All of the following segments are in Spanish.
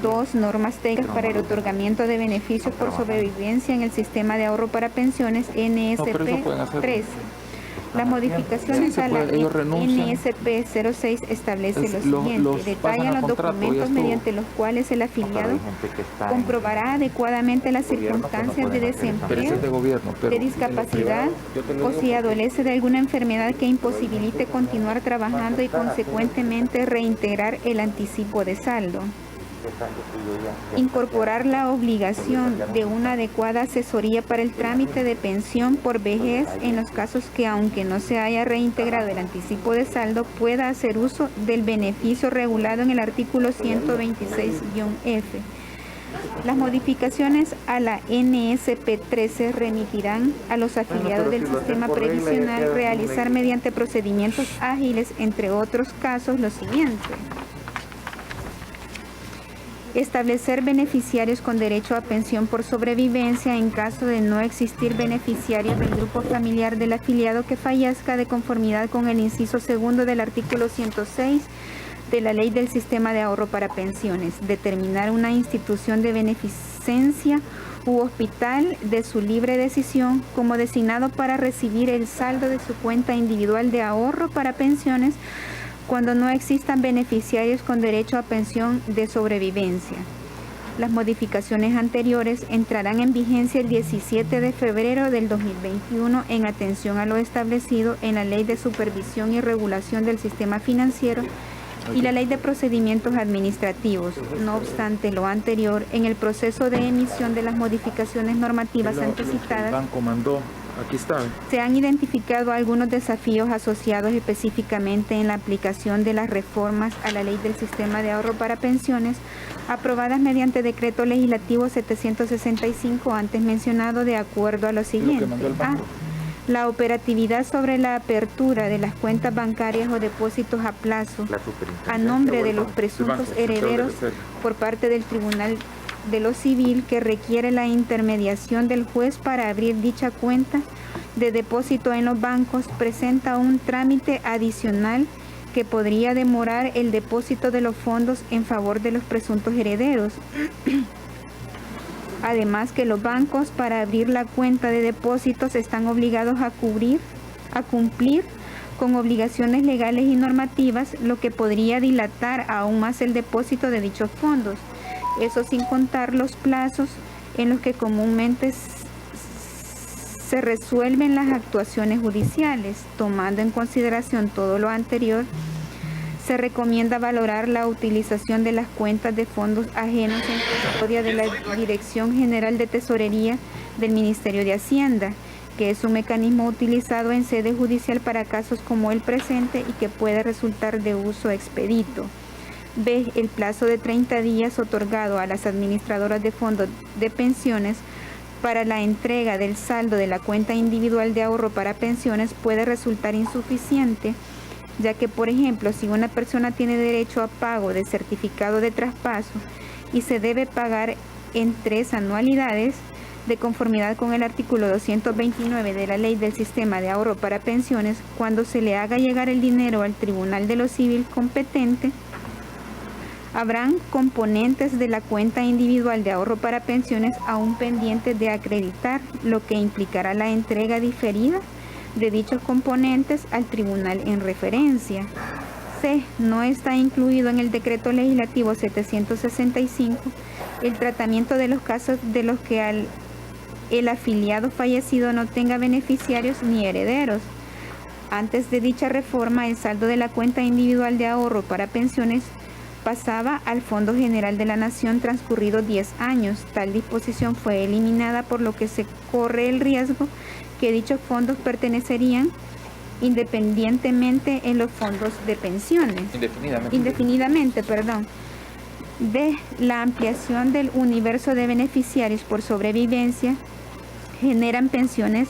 2. Normas técnicas para el otorgamiento de beneficios por sobrevivencia en el sistema de ahorro para pensiones NSP 13. Las modificaciones a la NSP 06 establece lo siguiente. Detallan los documentos mediante los cuales el afiliado comprobará adecuadamente las circunstancias de desempleo, de discapacidad o si adolece de alguna enfermedad que imposibilite continuar trabajando y consecuentemente reintegrar el anticipo de saldo. Incorporar la obligación de una adecuada asesoría para el trámite de pensión por vejez en los casos que, aunque no se haya reintegrado el anticipo de saldo, pueda hacer uso del beneficio regulado en el artículo 126-F. Las modificaciones a la NSP 13 remitirán a los afiliados del sistema previsional realizar mediante procedimientos ágiles, entre otros casos, lo siguiente. Establecer beneficiarios con derecho a pensión por sobrevivencia en caso de no existir beneficiarios del grupo familiar del afiliado que fallezca de conformidad con el inciso segundo del artículo 106 de la Ley del Sistema de Ahorro para Pensiones. Determinar una institución de beneficencia u hospital de su libre decisión como designado para recibir el saldo de su cuenta individual de ahorro para pensiones cuando no existan beneficiarios con derecho a pensión de sobrevivencia. Las modificaciones anteriores entrarán en vigencia el 17 de febrero del 2021 en atención a lo establecido en la Ley de Supervisión y Regulación del Sistema Financiero y la Ley de Procedimientos Administrativos. No obstante lo anterior, en el proceso de emisión de las modificaciones normativas antecitadas, aquí está. Se han identificado algunos desafíos asociados específicamente en la aplicación de las reformas a la Ley del Sistema de Ahorro para Pensiones, aprobadas mediante Decreto Legislativo 765 antes mencionado, de acuerdo a lo siguiente. La operatividad sobre la apertura de las cuentas bancarias o depósitos a plazo a nombre de los presuntos herederos por parte del Tribunal de lo Civil, que requiere la intermediación del juez para abrir dicha cuenta de depósito en los bancos, presenta un trámite adicional que podría demorar el depósito de los fondos en favor de los presuntos herederos. Además que los bancos, para abrir la cuenta de depósitos, están obligados a cumplir con obligaciones legales y normativas, lo que podría dilatar aún más el depósito de dichos fondos. Eso sin contar los plazos en los que comúnmente se resuelven las actuaciones judiciales. Tomando en consideración todo lo anterior, se recomienda valorar la utilización de las cuentas de fondos ajenos en custodia de la Dirección General de Tesorería del Ministerio de Hacienda, que es un mecanismo utilizado en sede judicial para casos como el presente y que puede resultar de uso expedito. B. El plazo de 30 días otorgado a las administradoras de fondos de pensiones para la entrega del saldo de la cuenta individual de ahorro para pensiones puede resultar insuficiente, ya que, por ejemplo, si una persona tiene derecho a pago de certificado de traspaso y se debe pagar en 3 anualidades, de conformidad con el artículo 229 de la Ley del Sistema de Ahorro para Pensiones, cuando se le haga llegar el dinero al Tribunal de lo Civil competente, habrán componentes de la cuenta individual de ahorro para pensiones aún pendientes de acreditar, lo que implicará la entrega diferida de dichos componentes al tribunal en referencia. C. No está incluido en el Decreto Legislativo 765 el tratamiento de los casos de los que el afiliado fallecido no tenga beneficiarios ni herederos. Antes de dicha reforma, el saldo de la cuenta individual de ahorro para pensiones pasaba al Fondo General de la Nación transcurridos 10 años. Tal disposición fue eliminada, por lo que se corre el riesgo que dichos fondos pertenecerían independientemente en los fondos de pensiones. Indefinidamente. D. La ampliación del universo de beneficiarios por sobrevivencia generan pensiones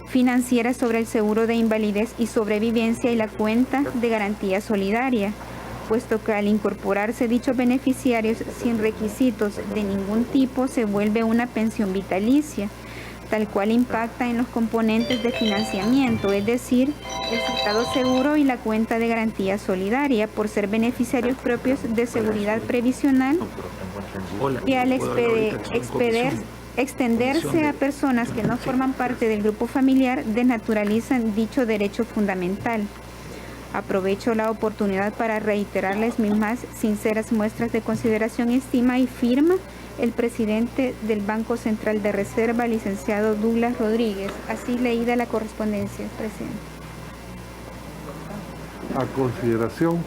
financieras sobre el seguro de invalidez y sobrevivencia y la cuenta de garantía solidaria, puesto que al incorporarse dichos beneficiarios sin requisitos de ningún tipo se vuelve una pensión vitalicia. tal cual impacta en los componentes de financiamiento, es decir, el citado seguro y la cuenta de garantía solidaria, por ser beneficiarios propios de seguridad previsional, y al extenderse a personas que no forman parte del grupo familiar, desnaturalizan dicho derecho fundamental. Aprovecho la oportunidad para reiterarles mis más sinceras muestras de consideración, estima y firma el presidente del Banco Central de Reserva, licenciado Douglas Rodríguez. Así leída la correspondencia, presidente. A consideración.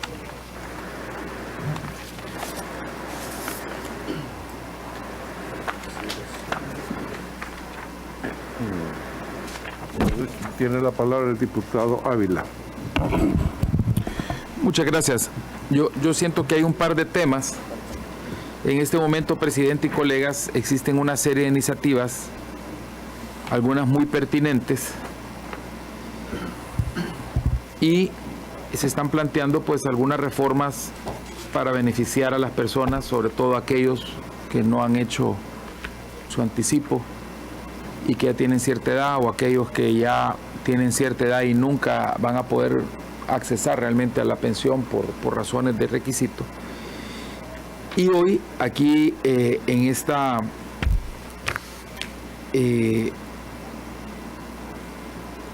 Tiene la palabra el diputado Ávila. Muchas gracias. Yo siento que hay un par de temas. En este momento, presidente y colegas, existen una serie de iniciativas, algunas muy pertinentes, y se están planteando pues algunas reformas para beneficiar a las personas, sobre todo aquellos que no han hecho su anticipo y que ya tienen cierta edad, o aquellos que ya tienen cierta edad y nunca van a poder accesar realmente a la pensión por razones de requisito. Y hoy aquí en esta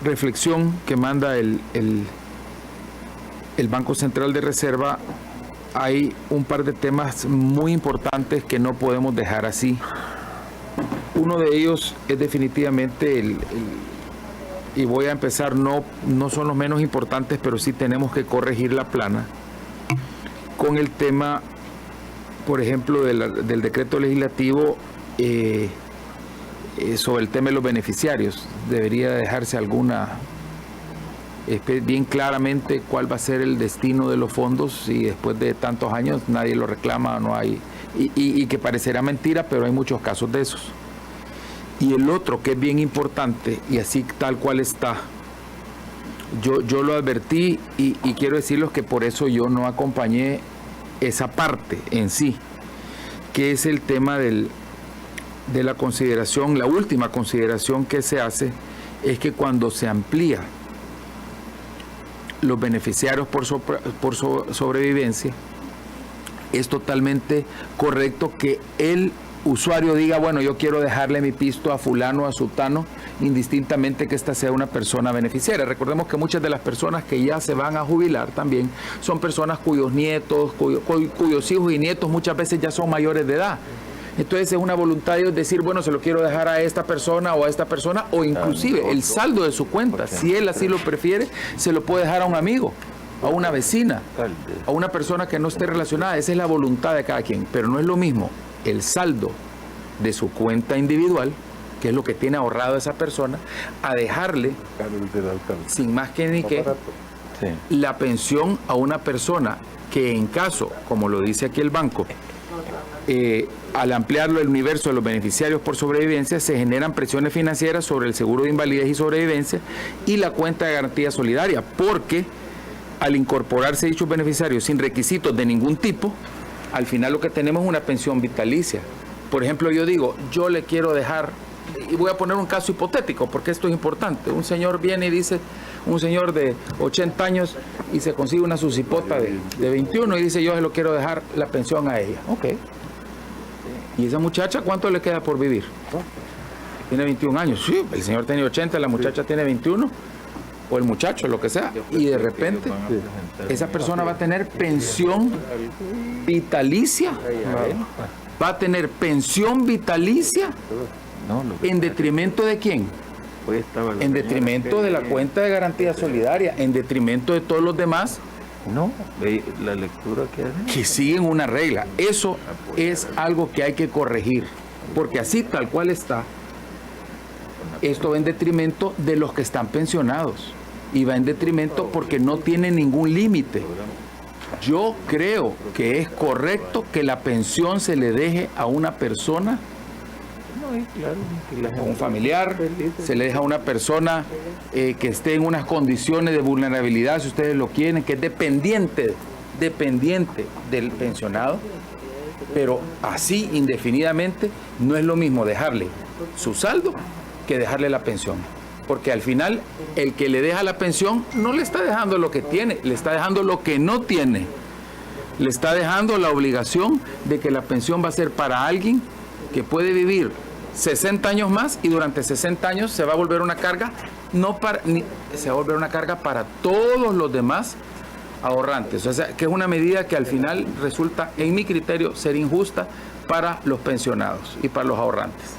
reflexión que manda el Banco Central de Reserva, hay un par de temas muy importantes que no podemos dejar así. Uno de ellos es definitivamente y voy a empezar, no son los menos importantes, pero sí tenemos que corregir la plana con el tema, por ejemplo, del decreto legislativo sobre el tema de los beneficiarios. Debería dejarse bien claramente cuál va a ser el destino de los fondos si después de tantos años nadie lo reclama, no hay, y que parecerá mentira, pero hay muchos casos de esos. Y el otro que es bien importante, y así tal cual está, yo lo advertí y quiero decirles que por eso yo no acompañé esa parte en sí, que es el tema de la consideración, la última consideración que se hace es que cuando se amplía los beneficiarios por sobrevivencia, es totalmente correcto que el usuario diga, bueno, yo quiero dejarle mi pisto a fulano, a sutano, indistintamente que esta sea una persona beneficiaria. Recordemos que muchas de las personas que ya se van a jubilar también son personas cuyos nietos, cuyos hijos y nietos muchas veces ya son mayores de edad. Entonces es una voluntad de decir, bueno, se lo quiero dejar a esta persona o a esta persona, o inclusive el saldo de su cuenta, si él así lo prefiere, se lo puede dejar a un amigo, a una vecina, a una persona que no esté relacionada. Esa es la voluntad de cada quien, pero no es lo mismo el saldo de su cuenta individual, que es lo que tiene ahorrado esa persona, a dejarle, sin más que ni qué, la pensión a una persona que, en caso, como lo dice aquí el banco, al ampliarlo el universo de los beneficiarios por sobrevivencia, se generan presiones financieras sobre el seguro de invalidez y sobrevivencia y la cuenta de garantía solidaria, porque al incorporarse dichos beneficiarios sin requisitos de ningún tipo, al final lo que tenemos es una pensión vitalicia. Por ejemplo, yo digo, yo le quiero dejar, y voy a poner un caso hipotético porque esto es importante. Un señor viene y dice, un señor de 80 años y se consigue una suscipota de 21 y dice, yo se lo quiero dejar la pensión a ella. Ok. ¿Y esa muchacha cuánto le queda por vivir? Tiene 21 años. Sí, el señor tiene 80, la muchacha tiene 21. O el muchacho, lo que sea, y de repente esa persona va a tener pensión vitalicia, va a tener pensión vitalicia, ¿en detrimento de quién? En detrimento de la cuenta de garantía solidaria, en detrimento de todos los demás. No, la lectura que siguen una regla. Eso es algo que hay que corregir, porque así tal cual está, esto va en detrimento de los que están pensionados. Y va en detrimento porque no tiene ningún límite. Yo creo que es correcto que la pensión se le deje a una persona, a un familiar, se le deja a una persona que esté en unas condiciones de vulnerabilidad, si ustedes lo quieren, que es dependiente del pensionado, pero así indefinidamente no es lo mismo dejarle su saldo que dejarle la pensión. Porque al final, el que le deja la pensión no le está dejando lo que tiene, le está dejando lo que no tiene. Le está dejando la obligación de que la pensión va a ser para alguien que puede vivir 60 años más y durante 60 años se va a volver una carga, se va a volver una carga para todos los demás ahorrantes. O sea, que es una medida que al final resulta, en mi criterio, ser injusta para los pensionados y para los ahorrantes.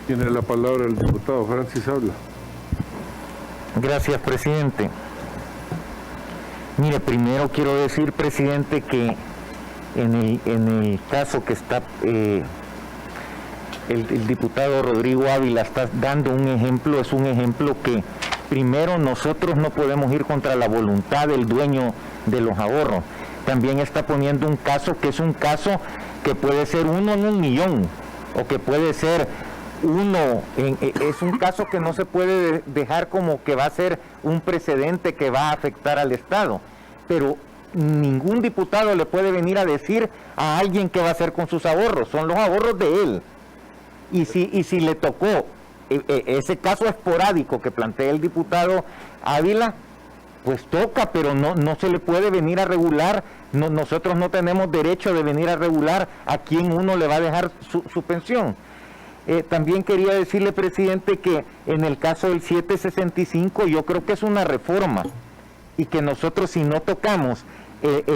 Tiene la palabra el diputado Francis Habla. Gracias, presidente. Mire, primero quiero decir, presidente, que en el caso que está el diputado Rodrigo Ávila está dando un ejemplo, es un ejemplo que primero nosotros no podemos ir contra la voluntad del dueño de los ahorros. También está poniendo un caso que es un caso que puede ser 1 en 1.000.000 o que puede ser es un caso que no se puede dejar como que va a ser un precedente que va a afectar al Estado, pero ningún diputado le puede venir a decir a alguien qué va a hacer con sus ahorros, son los ahorros de él. Y si le tocó ese caso esporádico que plantea el diputado Ávila, pues toca, pero no se le puede venir a regular, nosotros no tenemos derecho de venir a regular a quién uno le va a dejar su pensión. También quería decirle, presidente, que en el caso del 765 yo creo que es una reforma y que nosotros si no tocamos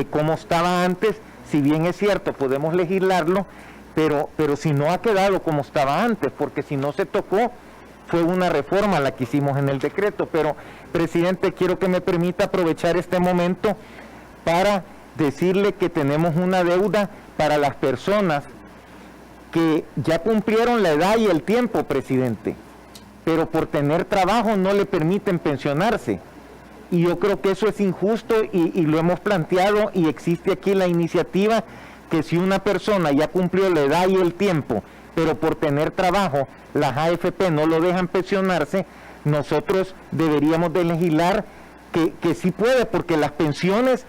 como estaba antes, si bien es cierto podemos legislarlo, pero si no ha quedado como estaba antes, porque si no se tocó fue una reforma la que hicimos en el decreto. Pero, presidente, quiero que me permita aprovechar este momento para decirle que tenemos una deuda para las personas que ya cumplieron la edad y el tiempo, presidente, pero por tener trabajo no le permiten pensionarse. Y yo creo que eso es injusto y lo hemos planteado y existe aquí la iniciativa que si una persona ya cumplió la edad y el tiempo, pero por tener trabajo las AFP no lo dejan pensionarse, nosotros deberíamos de legislar que sí puede, porque las pensiones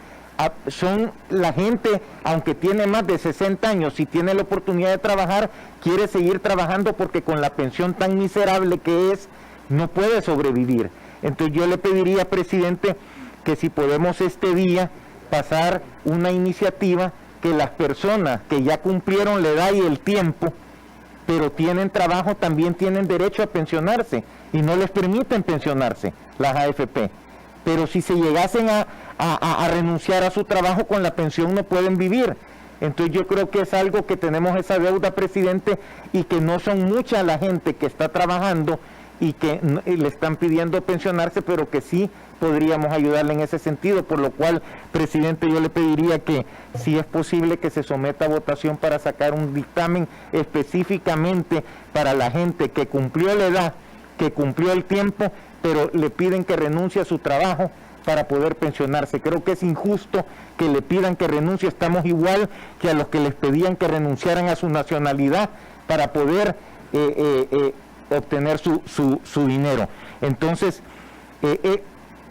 son la gente, aunque tiene más de 60 años, si tiene la oportunidad de trabajar, quiere seguir trabajando porque con la pensión tan miserable que es, no puede sobrevivir. Entonces yo le pediría, presidente, que si podemos este día pasar una iniciativa que las personas que ya cumplieron la edad y el tiempo, pero tienen trabajo, también tienen derecho a pensionarse y no les permiten pensionarse las AFP. Pero si se llegasen a renunciar a su trabajo, con la pensión no pueden vivir. Entonces yo creo que es algo que tenemos esa deuda, presidente, y que no son mucha la gente que está trabajando y que le están pidiendo pensionarse, pero que sí podríamos ayudarle en ese sentido, por lo cual, presidente, yo le pediría que si es posible que se someta a votación para sacar un dictamen específicamente para la gente que cumplió la edad, que cumplió el tiempo, pero le piden que renuncie a su trabajo para poder pensionarse. Creo que es injusto que le pidan que renuncie, estamos igual que a los que les pedían que renunciaran a su nacionalidad para poder obtener su dinero. Entonces,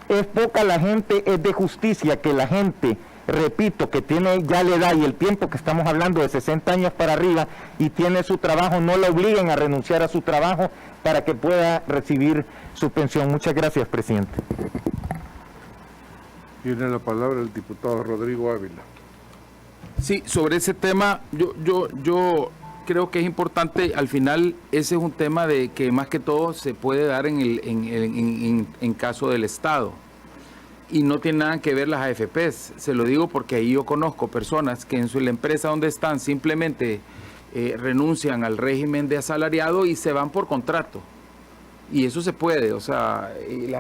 es poca la gente, es de justicia que la gente, repito, que tiene ya la edad y el tiempo, que estamos hablando de 60 años para arriba, y tiene su trabajo, no la obliguen a renunciar a su trabajo para que pueda recibir su pensión. Muchas gracias, presidente. Tiene la palabra el diputado Rodrigo Ávila. Sí, sobre ese tema, yo creo que es importante, al final ese es un tema de que más que todo se puede dar en caso del Estado. Y no tiene nada que ver las AFPs, se lo digo porque ahí yo conozco personas que en la empresa donde están simplemente renuncian al régimen de asalariado y se van por contrato. Y eso se puede, o sea,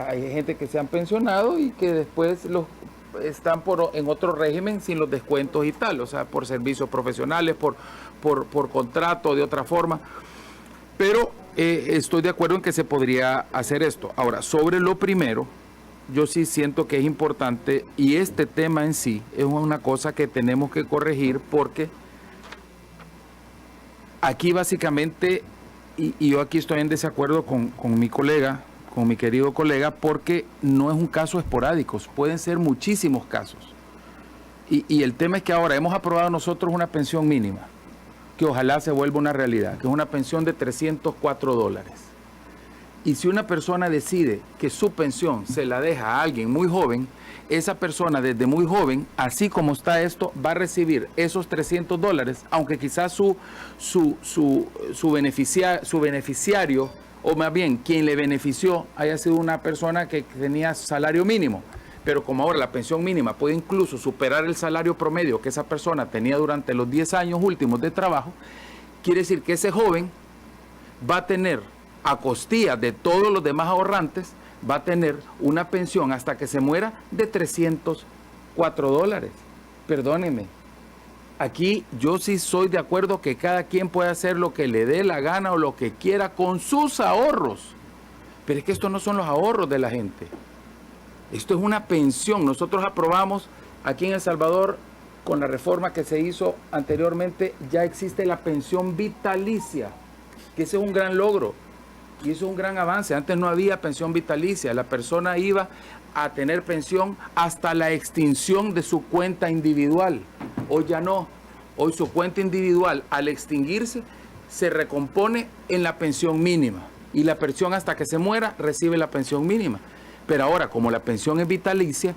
hay gente que se han pensionado y que después están en otro régimen sin los descuentos y tal, o sea, por servicios profesionales, por contrato, de otra forma. Pero estoy de acuerdo en que se podría hacer esto. Ahora, sobre lo primero, yo sí siento que es importante, y este tema en sí es una cosa que tenemos que corregir, porque aquí básicamente, y yo aquí estoy en desacuerdo con mi colega, con mi querido colega, porque no es un caso esporádico, pueden ser muchísimos casos. Y el tema es que ahora hemos aprobado nosotros una pensión mínima, que ojalá se vuelva una realidad, que es una pensión de $304. Y si una persona decide que su pensión se la deja a alguien muy joven, esa persona desde muy joven, así como está esto, va a recibir esos $300, aunque quizás su beneficiario, o más bien quien le benefició, haya sido una persona que tenía salario mínimo. Pero como ahora la pensión mínima puede incluso superar el salario promedio que esa persona tenía durante los 10 años últimos de trabajo, quiere decir que ese joven va a tener, a costilla de todos los demás ahorrantes, va a tener una pensión hasta que se muera de $304. Perdónenme, aquí yo sí soy de acuerdo que cada quien puede hacer lo que le dé la gana o lo que quiera con sus ahorros, pero es que estos no son los ahorros de la gente. Esto es una pensión. Nosotros aprobamos aquí en El Salvador, con la reforma que se hizo anteriormente, ya existe la pensión vitalicia, que ese es un gran logro y eso es un gran avance. Antes no había pensión vitalicia, la persona iba a tener pensión hasta la extinción de su cuenta individual. Hoy ya no, hoy su cuenta individual al extinguirse se recompone en la pensión mínima y la pensión hasta que se muera recibe la pensión mínima. Pero ahora, como la pensión es vitalicia,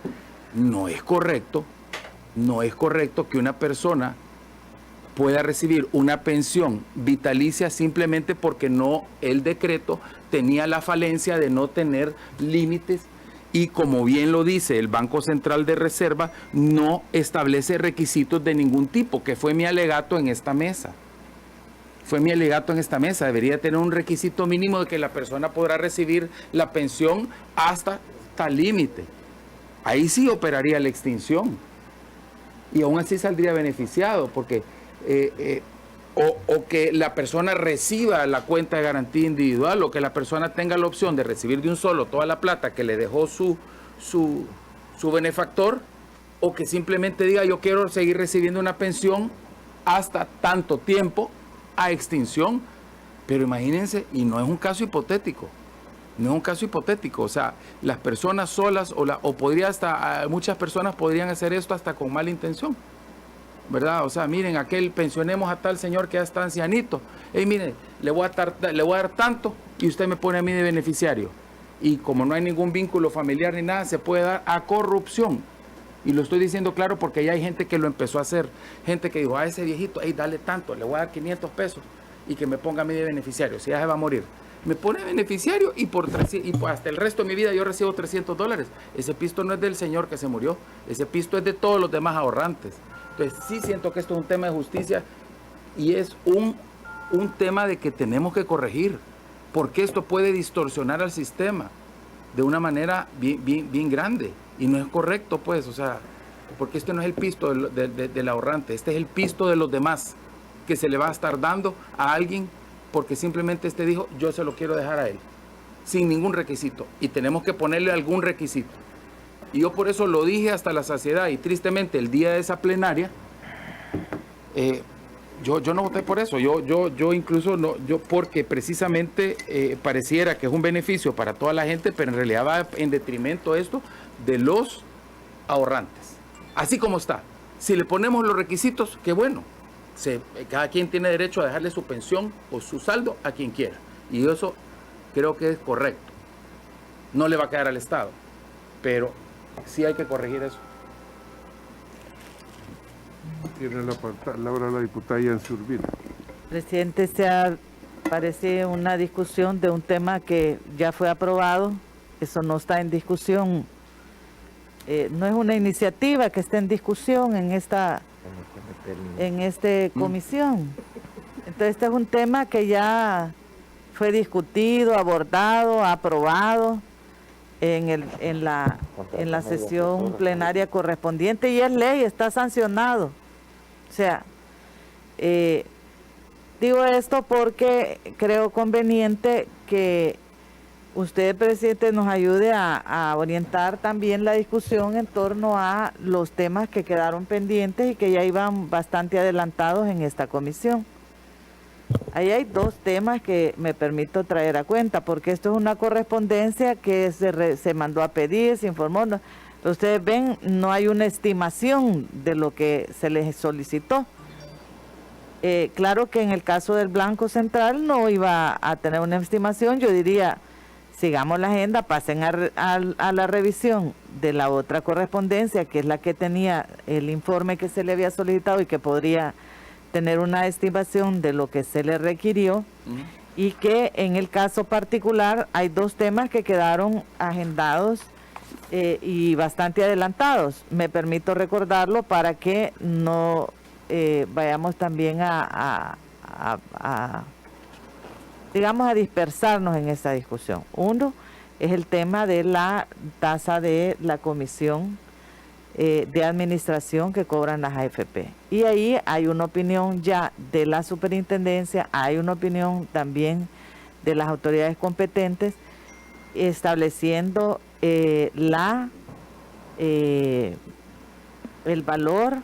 no es correcto que una persona pueda recibir una pensión vitalicia simplemente porque el decreto tenía la falencia de no tener límites y, como bien lo dice el Banco Central de Reserva, no establece requisitos de ningún tipo, que fue mi alegato en esta mesa. Debería tener un requisito mínimo de que la persona podrá recibir la pensión hasta tal límite. Ahí sí operaría la extinción. Y aún así saldría beneficiado, porque o que la persona reciba la cuenta de garantía individual, o que la persona tenga la opción de recibir de un solo toda la plata que le dejó su benefactor, o que simplemente diga yo quiero seguir recibiendo una pensión hasta tanto tiempo a extinción. Pero imagínense, y no es un caso hipotético, o sea, las personas solas o podría hasta, muchas personas podrían hacer esto hasta con mala intención, ¿verdad? O sea, miren, pensionemos a tal señor que ya está ancianito, mire, le voy a dar tanto y usted me pone a mí de beneficiario, y como no hay ningún vínculo familiar ni nada, se puede dar a corrupción. Y lo estoy diciendo claro porque ya hay gente que lo empezó a hacer, gente que dijo, a ese viejito, dale tanto, le voy a dar $500 y que me ponga a mí de beneficiario, si ya se va a morir. Me pone beneficiario y hasta el resto de mi vida yo recibo $300. Ese pisto no es del señor que se murió, ese pisto es de todos los demás ahorrantes. Entonces sí siento que esto es un tema de justicia y es un tema de que tenemos que corregir, porque esto puede distorsionar al sistema de una manera bien grande. Y no es correcto, pues, o sea, porque este no es el pisto del ahorrante, este es el pisto de los demás, que se le va a estar dando a alguien porque simplemente dijo, yo se lo quiero dejar a él, sin ningún requisito, y tenemos que ponerle algún requisito. Y yo por eso lo dije hasta la saciedad, y tristemente el día de esa plenaria, yo no voté por eso, yo incluso no, porque precisamente pareciera que es un beneficio para toda la gente, pero en realidad va en detrimento esto de los ahorrantes. Así como está, si le ponemos los requisitos, qué bueno, cada quien tiene derecho a dejarle su pensión o su saldo a quien quiera, y eso creo que es correcto, no le va a quedar al Estado, pero sí hay que corregir eso. Tiene la palabra la diputada Yancy Urbina. Presidente, parece una discusión de un tema que ya fue aprobado, eso no está en discusión, no es una iniciativa que esté en discusión en esta comisión. Entonces este es un tema que ya fue discutido, abordado, aprobado en la sesión plenaria correspondiente y es ley, está sancionado. O sea, digo esto porque creo conveniente que usted, presidente, nos ayude a orientar también la discusión en torno a los temas que quedaron pendientes y que ya iban bastante adelantados en esta comisión. Ahí hay dos temas que me permito traer a cuenta, porque esto es una correspondencia que se mandó a pedir, se informó. Ustedes ven, no hay una estimación de lo que se les solicitó. Claro que en el caso del Blanco Central no iba a tener una estimación. Yo diría, sigamos la agenda, pasen a la revisión de la otra correspondencia, que es la que tenía el informe que se le había solicitado y que podría tener una estimación de lo que se le requirió. Y que en el caso particular hay dos temas que quedaron agendados y bastante adelantados. Me permito recordarlo para que no vayamos también digamos, a dispersarnos en esta discusión. Uno es el tema de la tasa de la comisión de administración que cobran las AFP. Y ahí hay una opinión ya de la superintendencia, hay una opinión también de las autoridades competentes estableciendo el valor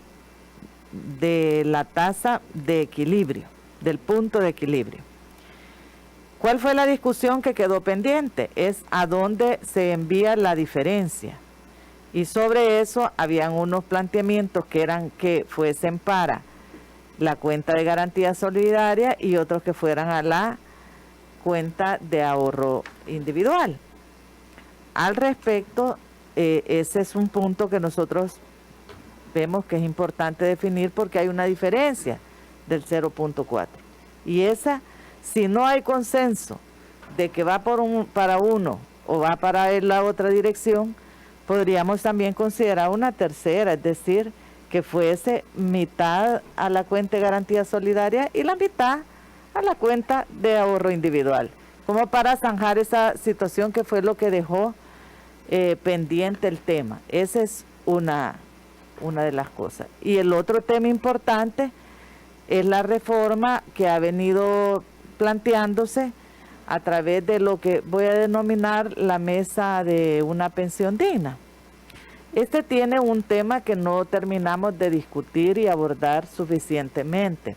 de la tasa de equilibrio, del punto de equilibrio. ¿Cuál fue la discusión que quedó pendiente? Es a dónde se envía la diferencia. Y sobre eso habían unos planteamientos que eran que fuesen para la cuenta de garantía solidaria y otros que fueran a la cuenta de ahorro individual. Al respecto, ese es un punto que nosotros vemos que es importante definir porque hay una diferencia del 0.4. Y esa, si no hay consenso de que va para uno o va para la otra dirección, podríamos también considerar una tercera, es decir, que fuese mitad a la cuenta de garantía solidaria y la mitad a la cuenta de ahorro individual, como para zanjar esa situación que fue lo que dejó pendiente el tema. Esa es una de las cosas. Y el otro tema importante es la reforma que ha venido planteándose a través de lo que voy a denominar la mesa de una pensión digna. Este tiene un tema que no terminamos de discutir y abordar suficientemente.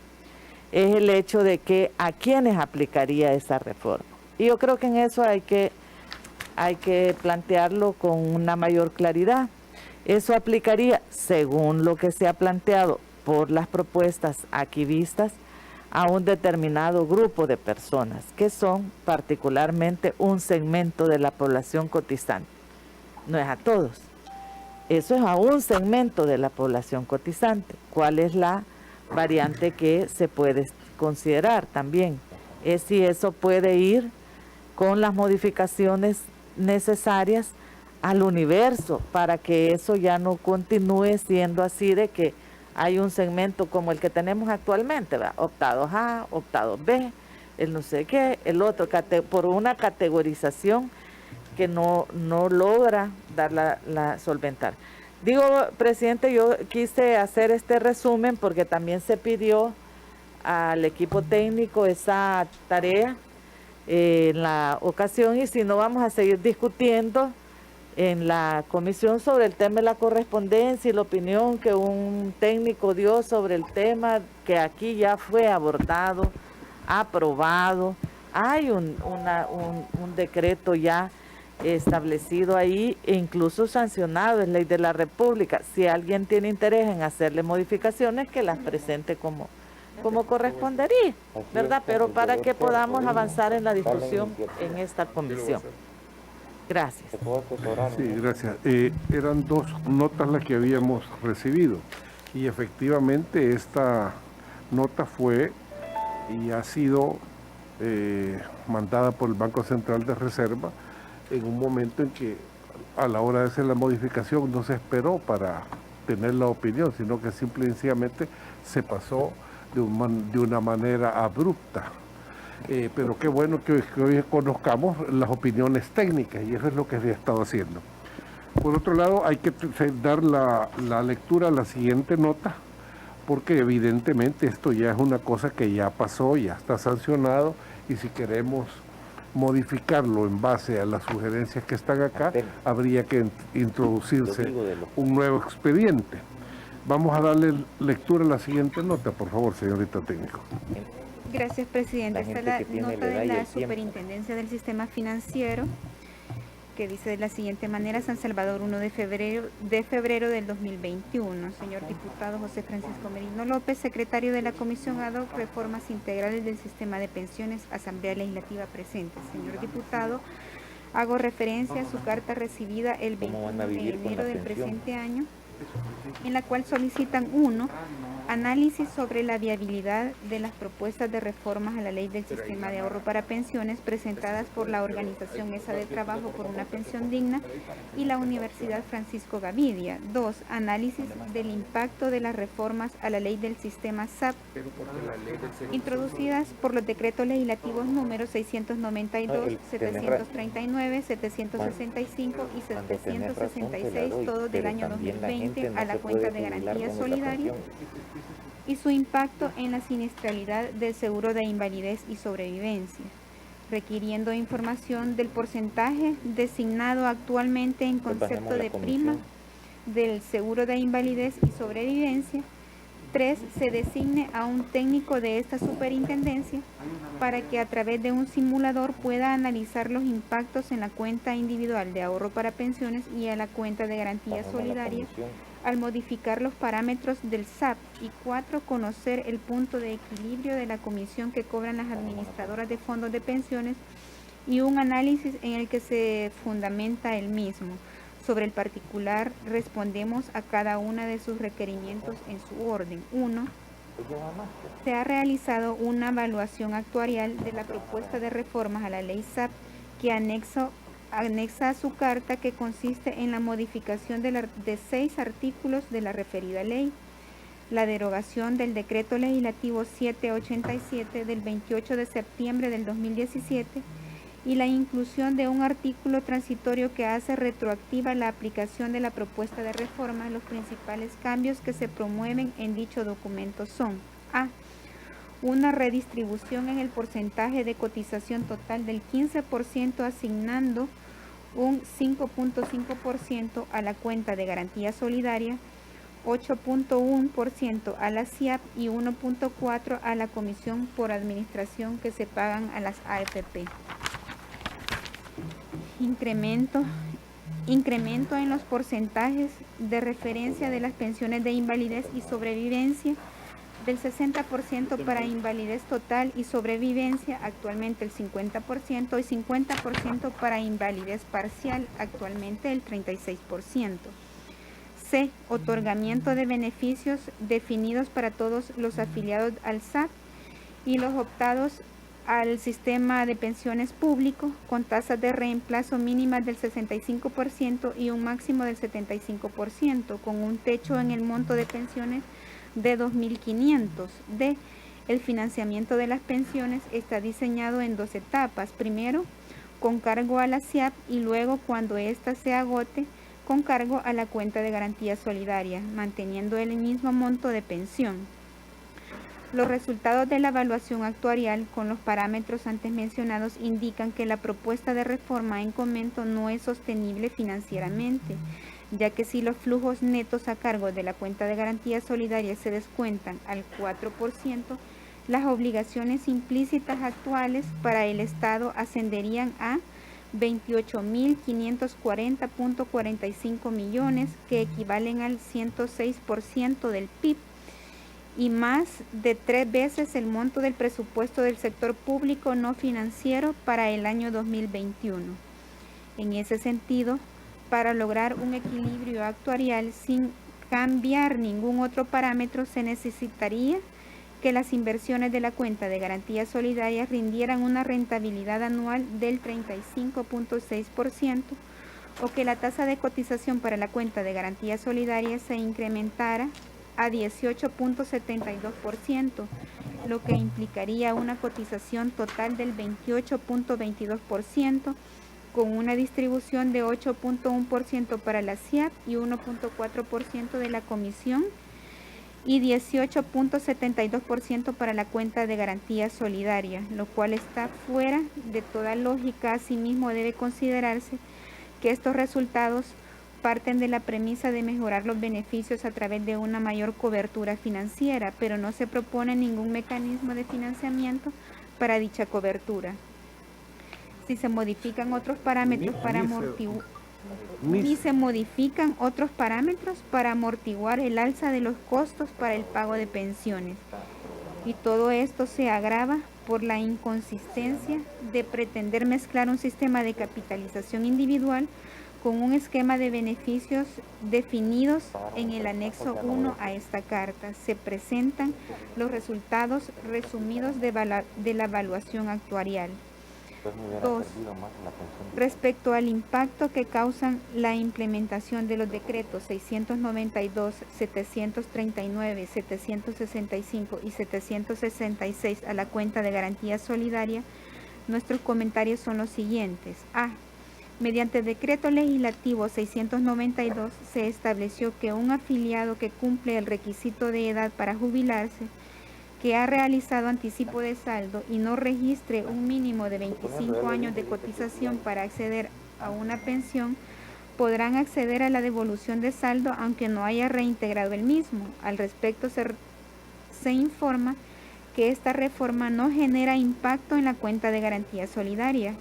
Es el hecho de que a quiénes aplicaría esa reforma. Y yo creo que en eso hay que plantearlo con una mayor claridad. Eso aplicaría, según lo que se ha planteado por las propuestas aquí vistas, a un determinado grupo de personas, que son particularmente un segmento de la población cotizante. No es a todos. Eso es a un segmento de la población cotizante. ¿Cuál es la variante que se puede considerar también? Es si eso puede ir con las modificaciones necesarias al universo para que eso ya no continúe siendo así de que hay un segmento como el que tenemos actualmente, ¿verdad? Optados A, optados B, el no sé qué, el otro, por una categorización que no logra solventar. Digo, presidente, yo quise hacer este resumen porque también se pidió al equipo técnico esa tarea en la ocasión, y si no vamos a seguir discutiendo en la comisión sobre el tema de la correspondencia y la opinión que un técnico dio sobre el tema que aquí ya fue abordado, aprobado. Hay un decreto ya establecido ahí e incluso sancionado, es ley de la República. Si alguien tiene interés en hacerle modificaciones, que las presente como correspondería, ¿verdad? Pero para que podamos avanzar en la discusión en esta comisión. Gracias. Sí, gracias. Eran dos notas las que habíamos recibido y efectivamente esta nota fue y ha sido mandada por el Banco Central de Reserva en un momento en que a la hora de hacer la modificación no se esperó para tener la opinión, sino que simplemente se pasó de una manera abrupta. Pero qué bueno que hoy conozcamos las opiniones técnicas y eso es lo que se ha estado haciendo. Por otro lado, hay que dar la lectura a la siguiente nota, porque evidentemente esto ya es una cosa que ya pasó, ya está sancionado, y si queremos modificarlo en base a las sugerencias que están acá, habría que introducirse un nuevo expediente. Vamos a darle lectura a la siguiente nota, por favor, señorita técnico. Gracias, presidente. Esta es la nota de la Superintendencia del Sistema Financiero que dice de la siguiente manera: San Salvador, 1 de febrero del 2021. Señor diputado José Francisco Merino López, secretario de la Comisión ad hoc Reformas Integrales del Sistema de Pensiones, Asamblea Legislativa presente. Señor diputado, hago referencia a su carta recibida el 21 de enero del presente año, en la cual solicitan: 1. Análisis sobre la viabilidad de las propuestas de reformas a la Ley del Sistema de Ahorro para Pensiones presentadas por la Organización Mesa de Trabajo por una Pensión Digna y la Universidad Francisco Gavidia. 2. Análisis del impacto de las reformas a la Ley del Sistema SAP introducidas por los decretos legislativos números 692, 739, 765 y 766, todos del año 2020, a la cuenta de garantía solidaria, y su impacto en la siniestralidad del seguro de invalidez y sobrevivencia, requiriendo información del porcentaje designado actualmente en concepto de prima del seguro de invalidez y sobrevivencia. 3. Se designe a un técnico de esta superintendencia para que a través de un simulador pueda analizar los impactos en la cuenta individual de ahorro para pensiones y a la cuenta de garantía solidaria al modificar los parámetros del SAP. Y 4. Conocer el punto de equilibrio de la comisión que cobran las administradoras de fondos de pensiones y un análisis en el que se fundamenta el mismo. Sobre el particular, respondemos a cada una de sus requerimientos en su orden. 1. Se ha realizado una evaluación actuarial de la propuesta de reformas a la ley SAP que anexa a su carta, que consiste en la modificación de 6 artículos de la referida ley, la derogación del decreto legislativo 787 del 28 de septiembre del 2017 y la inclusión de un artículo transitorio que hace retroactiva la aplicación de la propuesta de reforma. Los principales cambios que se promueven en dicho documento son: A. Una redistribución en el porcentaje de cotización total del 15%, asignando un 5.5% a la cuenta de garantía solidaria, 8.1% a la SIAP y 1.4% a la comisión por administración que se pagan a las AFP. Incremento en los porcentajes de referencia de las pensiones de invalidez y sobrevivencia del 60% para invalidez total y sobrevivencia, actualmente el 50%, y 50% para invalidez parcial, actualmente el 36%. C. Otorgamiento de beneficios definidos para todos los afiliados al SAP y los optados al sistema de pensiones público, con tasas de reemplazo mínimas del 65% y un máximo del 75%, con un techo en el monto de pensiones de 2.500. D. El financiamiento de las pensiones está diseñado en 2 etapas. Primero, con cargo a la SIAP, y luego, cuando ésta se agote, con cargo a la cuenta de garantía solidaria, manteniendo el mismo monto de pensión. Los resultados de la evaluación actuarial con los parámetros antes mencionados indican que la propuesta de reforma en comento no es sostenible financieramente, ya que si los flujos netos a cargo de la cuenta de garantía solidaria se descuentan al 4%, las obligaciones implícitas actuales para el Estado ascenderían a 28.540.45 millones, que equivalen al 106% del PIB, y más de 3 veces el monto del presupuesto del sector público no financiero para el año 2021. En ese sentido, para lograr un equilibrio actuarial sin cambiar ningún otro parámetro, se necesitaría que las inversiones de la cuenta de garantía solidaria rindieran una rentabilidad anual del 35.6%, o que la tasa de cotización para la cuenta de garantía solidaria se incrementara a 18.72%, lo que implicaría una cotización total del 28.22%, con una distribución de 8.1% para la SIAP y 1.4% de la comisión, y 18.72% para la cuenta de garantía solidaria, lo cual está fuera de toda lógica. Asimismo, debe considerarse que estos resultados parten de la premisa de mejorar los beneficios a través de una mayor cobertura financiera, pero no se propone ningún mecanismo de financiamiento para dicha cobertura. Si se modifican otros parámetros para amortiguar, Ni- se modifican otros parámetros para amortiguar el alza de los costos para el pago de pensiones. Y todo esto se agrava por la inconsistencia de pretender mezclar un sistema de capitalización individual con un esquema de beneficios definidos en el anexo 1 a esta carta. Se presentan los resultados resumidos de la evaluación actuarial. 2. Respecto al impacto que causan la implementación de los decretos 692, 739, 765 y 766 a la cuenta de garantía solidaria, nuestros comentarios son los siguientes. A. Mediante decreto legislativo 692 se estableció que un afiliado que cumple el requisito de edad para jubilarse, que ha realizado anticipo de saldo y no registre un mínimo de 25 años de cotización para acceder a una pensión, podrán acceder a la devolución de saldo aunque no haya reintegrado el mismo. Al respecto se informa que esta reforma no genera impacto en la cuenta de garantía solidaria,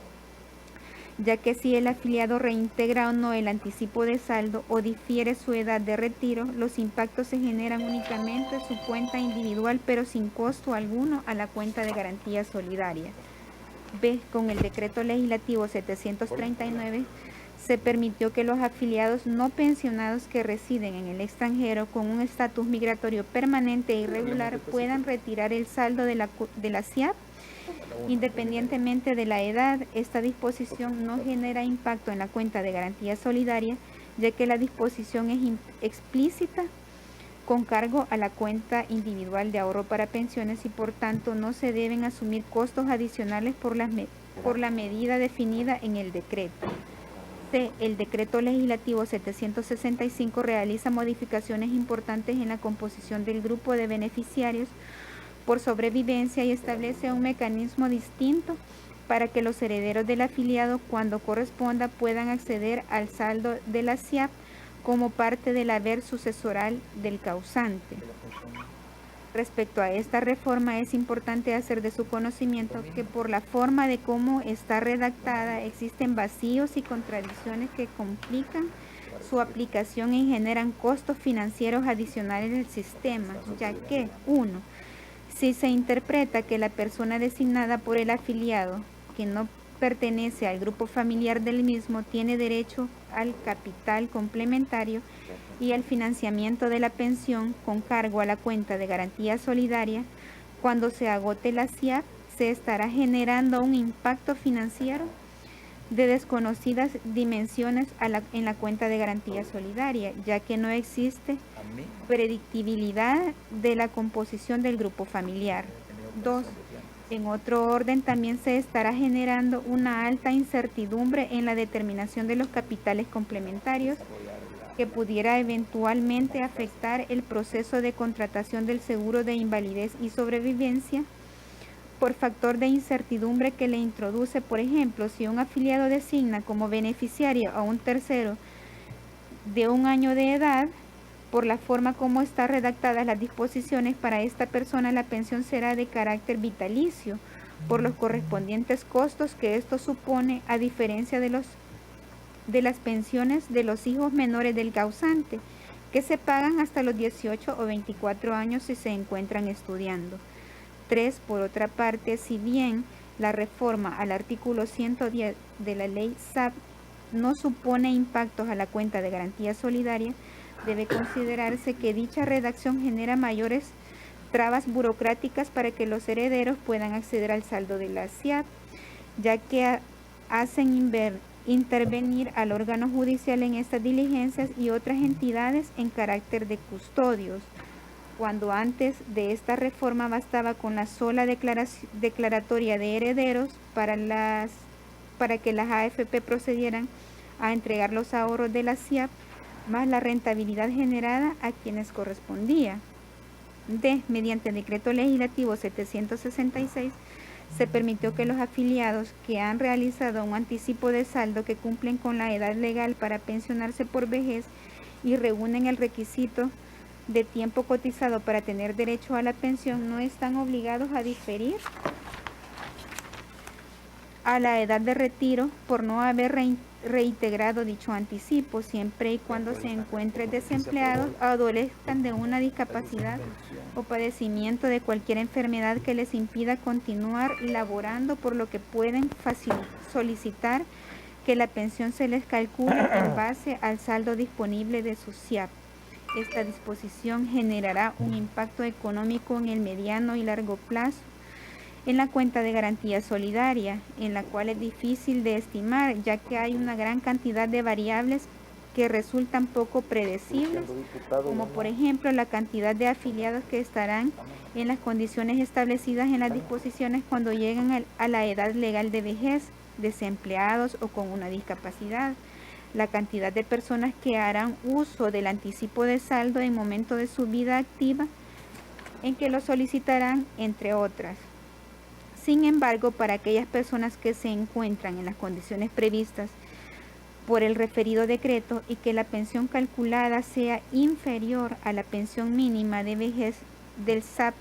ya que si el afiliado reintegra o no el anticipo de saldo o difiere su edad de retiro, los impactos se generan únicamente en su cuenta individual, pero sin costo alguno a la cuenta de garantía solidaria. B. Con el decreto legislativo 739 se permitió que los afiliados no pensionados que residen en el extranjero con un estatus migratorio permanente e irregular puedan retirar el saldo de la SIAP. Independientemente de la edad, esta disposición no genera impacto en la cuenta de garantía solidaria, ya que la disposición es explícita con cargo a la cuenta individual de ahorro para pensiones y por tanto no se deben asumir costos adicionales por la medida definida en el decreto. C. El decreto legislativo 765 realiza modificaciones importantes en la composición del grupo de beneficiarios por sobrevivencia y establece un mecanismo distinto para que los herederos del afiliado, cuando corresponda, puedan acceder al saldo de la SIAP como parte del haber sucesoral del causante. Respecto a esta reforma, es importante hacer de su conocimiento que por la forma de cómo está redactada existen vacíos y contradicciones que complican su aplicación y generan costos financieros adicionales del sistema, ya que 1. Si se interpreta que la persona designada por el afiliado, que no pertenece al grupo familiar del mismo, tiene derecho al capital complementario y al financiamiento de la pensión con cargo a la cuenta de garantía solidaria, cuando se agote la SIAP, se estará generando un impacto financiero de desconocidas dimensiones en la cuenta de garantía solidaria, ya que no existe predictibilidad de la composición del grupo familiar. 2. En otro orden, también se estará generando una alta incertidumbre en la determinación de los capitales complementarios que pudiera eventualmente afectar el proceso de contratación del seguro de invalidez y sobrevivencia por factor de incertidumbre que le introduce, por ejemplo, si un afiliado designa como beneficiario a un tercero de 1 año de edad. Por la forma como están redactadas las disposiciones, para esta persona la pensión será de carácter vitalicio, por los correspondientes costos que esto supone, a diferencia de las pensiones de los hijos menores del causante, que se pagan hasta los 18 o 24 años si se encuentran estudiando. 3. Por otra parte, si bien la reforma al artículo 110 de la ley SAP no supone impactos a la cuenta de garantía solidaria, debe considerarse que dicha redacción genera mayores trabas burocráticas para que los herederos puedan acceder al saldo de la SIAP, ya que hacen intervenir al órgano judicial en estas diligencias y otras entidades en carácter de custodios, cuando antes de esta reforma bastaba con la sola declaratoria de herederos para que las AFP procedieran a entregar los ahorros de la SIAP más la rentabilidad generada a quienes correspondía. D. Mediante el decreto legislativo 766 se permitió que los afiliados que han realizado un anticipo de saldo que cumplen con la edad legal para pensionarse por vejez y reúnen el requisito de tiempo cotizado para tener derecho a la pensión no están obligados a diferir a la edad de retiro por no haber reintegrado dicho anticipo, siempre y cuando se encuentren desempleados o adolezcan de una discapacidad o padecimiento de cualquier enfermedad que les impida continuar laborando, por lo que pueden solicitar que la pensión se les calcule en base al saldo disponible de su SIAP. Esta disposición generará un impacto económico en el mediano y largo plazo en la cuenta de garantía solidaria, en la cual es difícil de estimar, ya que hay una gran cantidad de variables que resultan poco predecibles, como por ejemplo la cantidad de afiliados que estarán en las condiciones establecidas en las disposiciones cuando lleguen a la edad legal de vejez, desempleados o con una discapacidad, la cantidad de personas que harán uso del anticipo de saldo en momento de su vida activa, en que lo solicitarán, entre otras. Sin embargo, para aquellas personas que se encuentran en las condiciones previstas por el referido decreto y que la pensión calculada sea inferior a la pensión mínima de vejez del SAP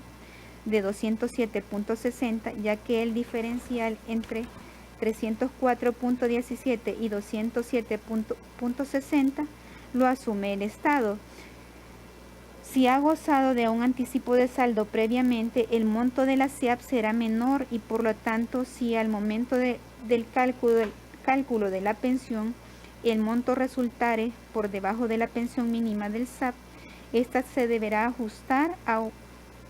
de 207.60, ya que el diferencial entre 304.17 y 207.60 lo asume el Estado. Si ha gozado de un anticipo de saldo previamente, el monto de la SIAP será menor y por lo tanto, si al momento del cálculo de la pensión el monto resultare por debajo de la pensión mínima del SAP, esta se deberá ajustar a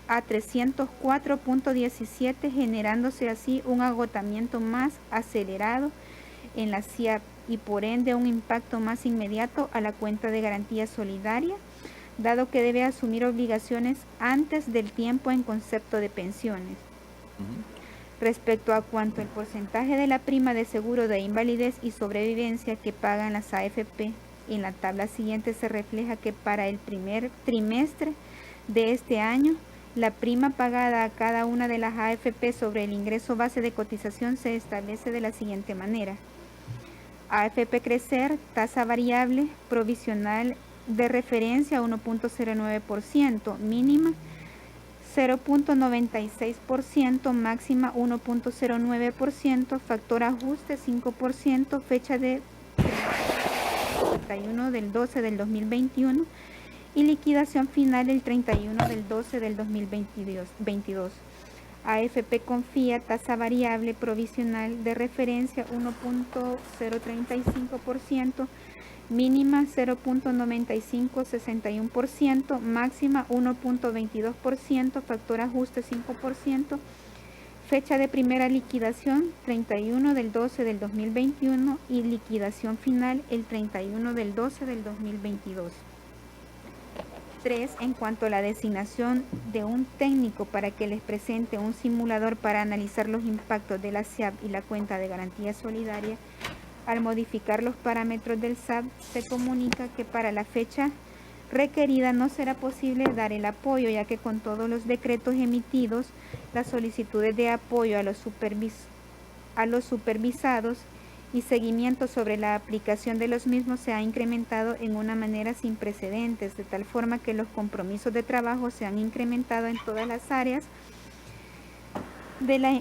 304.17, generándose así un agotamiento más acelerado en la SIAP y por ende un impacto más inmediato a la cuenta de garantía solidaria, dado que debe asumir obligaciones antes del tiempo en concepto de pensiones. Respecto a cuanto el porcentaje de la prima de seguro de invalidez y sobrevivencia que pagan las AFP, en la tabla siguiente se refleja que para el primer trimestre de este año, la prima pagada a cada una de las AFP sobre el ingreso base de cotización se establece de la siguiente manera. AFP Crecer, tasa variable, provisional de referencia 1.09%, mínima 0.96%, máxima 1.09%, factor ajuste 5%, fecha de 31 del 12 del 2021 y liquidación final el 31 del 12 del 2022. AFP Confía, tasa variable provisional de referencia 1.035%, mínima 0.9561%, máxima 1.22%, factor ajuste 5%, fecha de primera liquidación 31 del 12 del 2021 y liquidación final el 31 del 12 del 2022. 3. En cuanto a la designación de un técnico para que les presente un simulador para analizar los impactos de la SIAP y la cuenta de garantía solidaria, al modificar los parámetros del SAP, se comunica que para la fecha requerida no será posible dar el apoyo, ya que con todos los decretos emitidos, las solicitudes de apoyo a los supervisados y seguimiento sobre la aplicación de los mismos se ha incrementado en una manera sin precedentes, de tal forma que los compromisos de trabajo se han incrementado en todas las áreas de la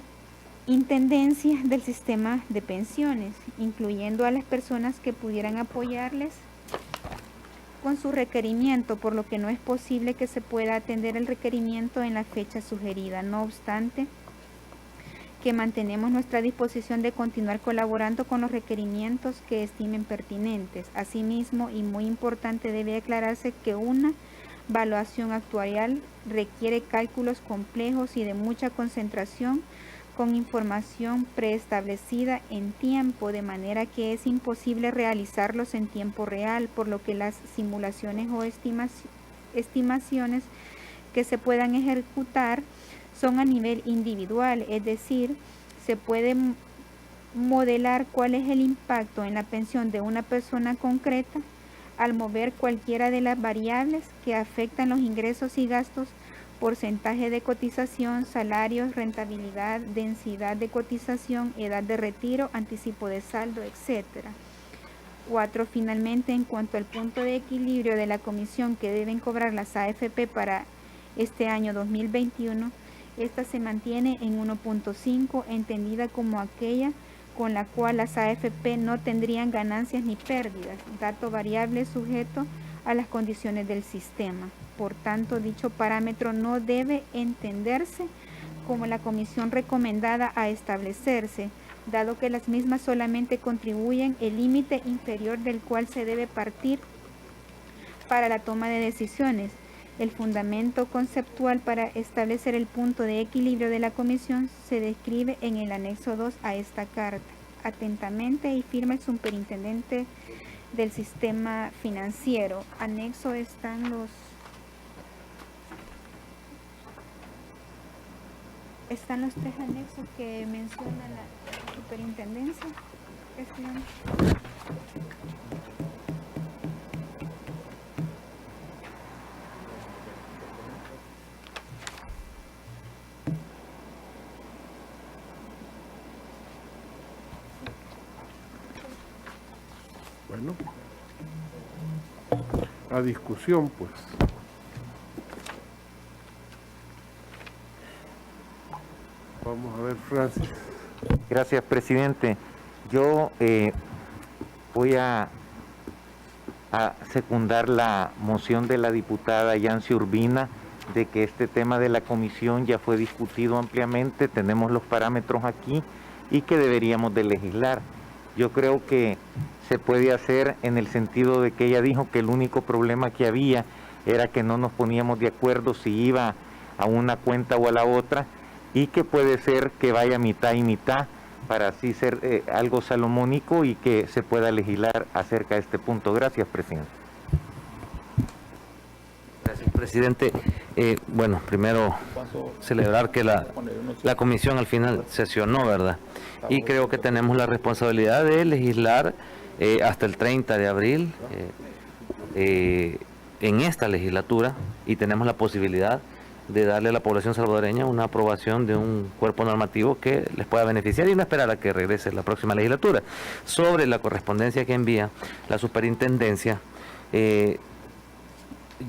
intendencia del sistema de pensiones, incluyendo a las personas que pudieran apoyarles con su requerimiento, por lo que no es posible que se pueda atender el requerimiento en la fecha sugerida. No obstante, que mantenemos nuestra disposición de continuar colaborando con los requerimientos que estimen pertinentes. Asimismo, y muy importante, debe aclararse que una evaluación actuarial requiere cálculos complejos y de mucha concentración con información preestablecida en tiempo, de manera que es imposible realizarlos en tiempo real, por lo que las simulaciones o estimaciones que se puedan ejecutar son a nivel individual, es decir, se puede modelar cuál es el impacto en la pensión de una persona concreta al mover cualquiera de las variables que afectan los ingresos y gastos, porcentaje de cotización, salarios, rentabilidad, densidad de cotización, edad de retiro, anticipo de saldo, etc. 4. Finalmente, en cuanto al punto de equilibrio de la comisión que deben cobrar las AFP para este año 2021, esta se mantiene en 1.5, entendida como aquella con la cual las AFP no tendrían ganancias ni pérdidas, dato variable sujeto a las condiciones del sistema. Por tanto, dicho parámetro no debe entenderse como la comisión recomendada a establecerse, dado que las mismas solamente contribuyen el límite inferior del cual se debe partir para la toma de decisiones. El fundamento conceptual para establecer el punto de equilibrio de la comisión se describe en el anexo 2 a esta carta. Atentamente y firma el superintendente del sistema financiero. Anexo están los tres anexos que menciona la superintendencia. Bueno, a discusión, pues. Vamos a ver, Francis. Gracias, presidente. Yo voy a secundar la moción de la diputada Yancy Urbina de que este tema de la comisión ya fue discutido ampliamente, tenemos los parámetros aquí y que deberíamos de legislar. Yo creo que se puede hacer en el sentido de que ella dijo que el único problema que había era que no nos poníamos de acuerdo si iba a una cuenta o a la otra, y que puede ser que vaya mitad y mitad para así ser algo salomónico y que se pueda legislar acerca de este punto. Gracias, presidente. Gracias, presidente. Bueno, primero celebrar que la comisión al final sesionó, ¿verdad? Y creo que tenemos la responsabilidad de legislar hasta el 30 de abril en esta legislatura, y tenemos la posibilidad de darle a la población salvadoreña una aprobación de un cuerpo normativo que les pueda beneficiar y no esperar a que regrese la próxima legislatura. Sobre la correspondencia que envía la superintendencia,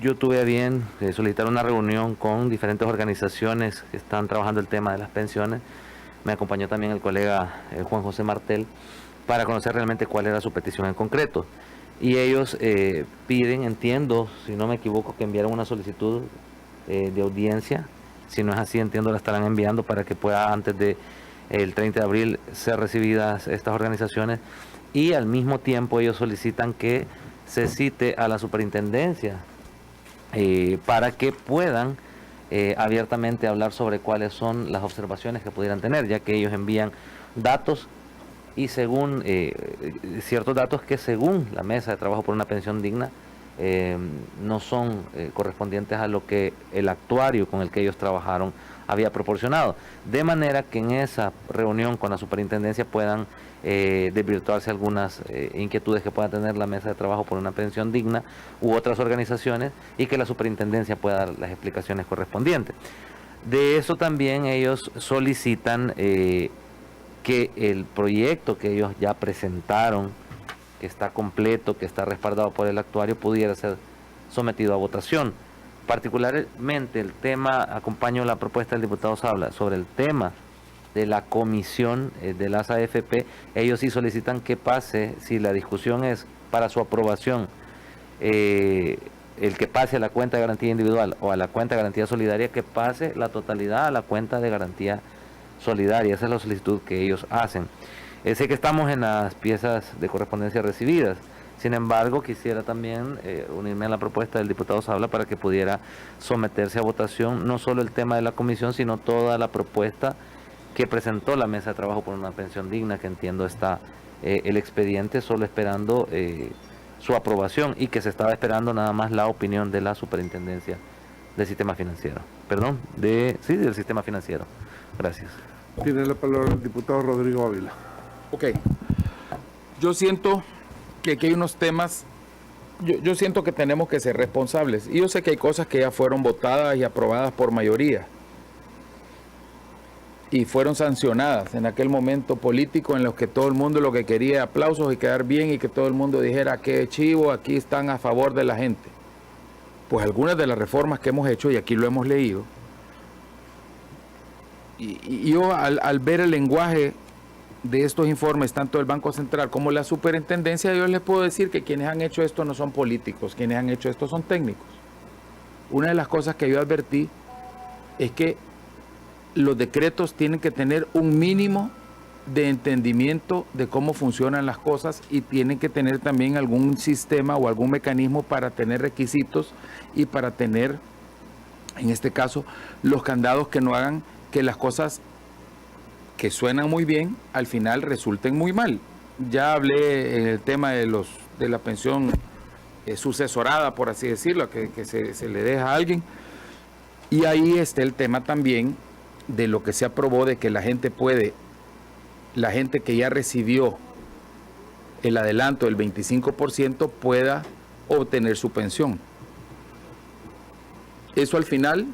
yo tuve a bien solicitar una reunión con diferentes organizaciones que están trabajando el tema de las pensiones. Me acompañó también el colega Juan José Martel para conocer realmente cuál era su petición en concreto. Y ellos piden, entiendo, si no me equivoco, que enviaron una solicitud de audiencia. Si no es así, entiendo, la estarán enviando para que pueda antes de el 30 de abril ser recibidas estas organizaciones, y al mismo tiempo ellos solicitan que se cite a la superintendencia para que puedan abiertamente hablar sobre cuáles son las observaciones que pudieran tener, ya que ellos envían datos y según ciertos datos que según la Mesa de Trabajo por una Pensión Digna no son correspondientes a lo que el actuario con el que ellos trabajaron había proporcionado, de manera que en esa reunión con la superintendencia puedan desvirtuarse algunas inquietudes que pueda tener la Mesa de Trabajo por una Pensión Digna u otras organizaciones, y que la superintendencia pueda dar las explicaciones correspondientes. De eso también ellos solicitan que el proyecto que ellos ya presentaron, que está completo, que está respaldado por el actuario, pudiera ser sometido a votación. Particularmente el tema, acompaño la propuesta del diputado Sabla, sobre el tema de la comisión de las AFP, ellos sí solicitan que pase, si la discusión es para su aprobación, el que pase a la cuenta de garantía individual o a la cuenta de garantía solidaria, que pase la totalidad a la cuenta de garantía solidaria. Esa es la solicitud que ellos hacen. Sé que estamos en las piezas de correspondencia recibidas, sin embargo quisiera también unirme a la propuesta del diputado Sabla para que pudiera someterse a votación no solo el tema de la comisión, sino toda la propuesta que presentó la Mesa de Trabajo por una Pensión Digna, que entiendo está el expediente solo esperando su aprobación, y que se estaba esperando nada más la opinión de la superintendencia del sistema financiero. Perdón, del sistema financiero. Gracias. Tiene la palabra el diputado Rodrigo Ávila. Ok, yo siento que aquí hay unos temas, yo siento que tenemos que ser responsables, y yo sé que hay cosas que ya fueron votadas y aprobadas por mayoría y fueron sancionadas en aquel momento político en los que todo el mundo lo que quería aplausos y quedar bien, y que todo el mundo dijera qué chivo, aquí están a favor de la gente. Pues algunas de las reformas que hemos hecho, y aquí lo hemos leído, y yo al ver el lenguaje de estos informes, tanto del Banco Central como la Superintendencia, yo les puedo decir que quienes han hecho esto no son políticos, quienes han hecho esto son técnicos. Una de las cosas que yo advertí es que los decretos tienen que tener un mínimo de entendimiento de cómo funcionan las cosas y tienen que tener también algún sistema o algún mecanismo para tener requisitos y para tener, en este caso, los candados que no hagan que las cosas que suenan muy bien al final resulten muy mal. Ya hablé en el tema de la pensión sucesorada, por así decirlo, que se le deja a alguien, y ahí está el tema también de lo que se aprobó de que la gente que ya recibió el adelanto del 25% pueda obtener su pensión. Eso al final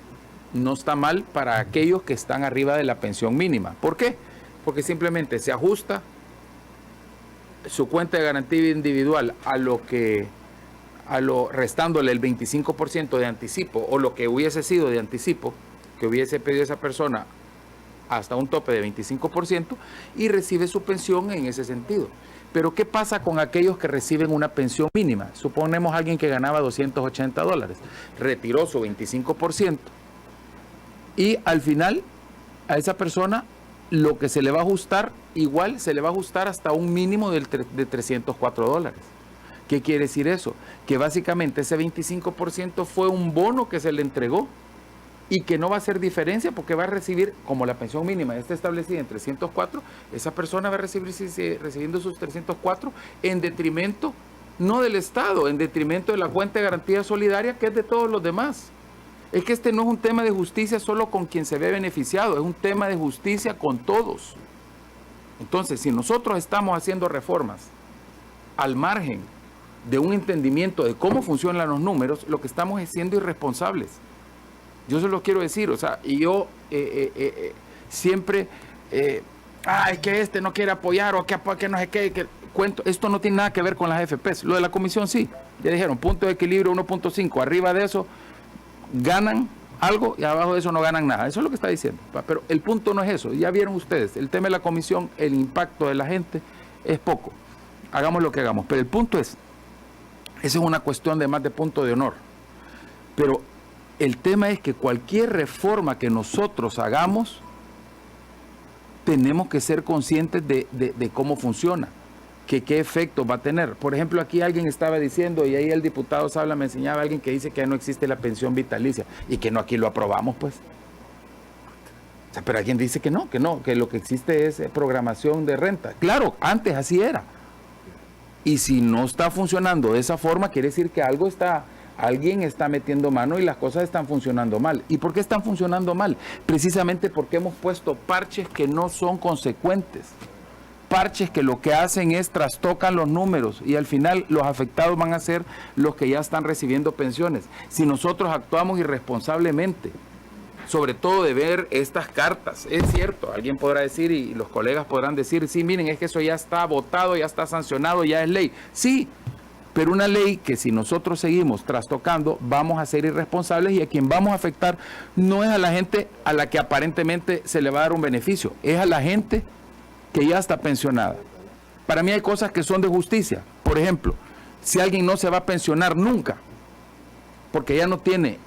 no está mal para aquellos que están arriba de la pensión mínima. ¿Por qué? Porque simplemente se ajusta su cuenta de garantía individual restándole el 25% de anticipo, o lo que hubiese sido de anticipo que hubiese pedido esa persona hasta un tope de 25%, y recibe su pensión en ese sentido. Pero ¿qué pasa con aquellos que reciben una pensión mínima? Suponemos a alguien que ganaba $280, retiró su 25%, y al final a esa persona lo que se le va a ajustar, igual se le va a ajustar hasta un mínimo de $304. ¿Qué quiere decir eso? Que básicamente ese 25% fue un bono que se le entregó y que no va a hacer diferencia porque va a recibir, como la pensión mínima está establecida en 304, esa persona va a recibiendo sus 304 en detrimento, no del Estado, en detrimento de la cuenta de garantía solidaria, que es de todos los demás. Es que este no es un tema de justicia solo con quien se ve beneficiado, es un tema de justicia con todos. Entonces, si nosotros estamos haciendo reformas al margen de un entendimiento de cómo funcionan los números, lo que estamos es siendo irresponsables. Yo se lo quiero decir, o sea, y yo siempre, es que no quiere apoyar, o que no sé qué, que cuento, esto no tiene nada que ver con las AFPs. Lo de la comisión sí, ya dijeron, punto de equilibrio 1.5, arriba de eso ganan algo y abajo de eso no ganan nada. Eso es lo que está diciendo. Pero el punto no es eso. Ya vieron ustedes, el tema de la comisión, el impacto de la gente es poco. Hagamos lo que hagamos. Pero el punto es, esa es una cuestión de más de punto de honor. Pero el tema es que cualquier reforma que nosotros hagamos, tenemos que ser conscientes de cómo funciona, que qué efecto va a tener. Por ejemplo, aquí alguien estaba diciendo, y ahí el diputado Sabla me enseñaba a alguien que dice que ya no existe la pensión vitalicia, y que no, aquí lo aprobamos, pues. O sea, pero alguien dice que no, que lo que existe es programación de renta. Claro, antes así era. Y si no está funcionando de esa forma, quiere decir que alguien está metiendo mano y las cosas están funcionando mal. ¿Y por qué están funcionando mal? Precisamente porque hemos puesto parches que no son consecuentes. Parches que lo que hacen es trastocan los números y al final los afectados van a ser los que ya están recibiendo pensiones. Si nosotros actuamos irresponsablemente, sobre todo de ver estas cartas, es cierto, alguien podrá decir y los colegas podrán decir, sí, miren, es que eso ya está votado, ya está sancionado, ya es ley. Sí, pero una ley que si nosotros seguimos trastocando, vamos a ser irresponsables y a quien vamos a afectar no es a la gente a la que aparentemente se le va a dar un beneficio, es a la gente que ya está pensionada. Para mí hay cosas que son de justicia. Por ejemplo, si alguien no se va a pensionar nunca, porque ya no tiene